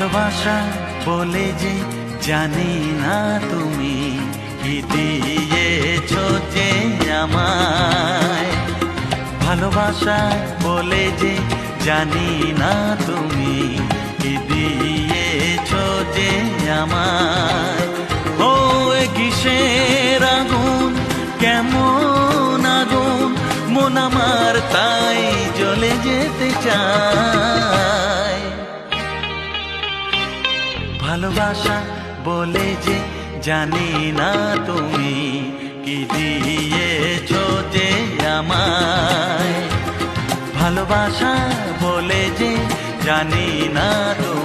ভালোবাসা বলে যে জানি না তুমি কি দিয়েছো যে আমায়। ভালোবাসা বলে যে জানি না তুমি কি দিয়েছো যে আমায়। ও কিসের আগুন, কেমন আগুন, মন আমার তাই জ্বলে যেতে চায়। ভালোবাসা বলে যে জানি না তুমি কি দিয়েছো যে আমায়। ভালোবাসা বলে যে জানি না তুমি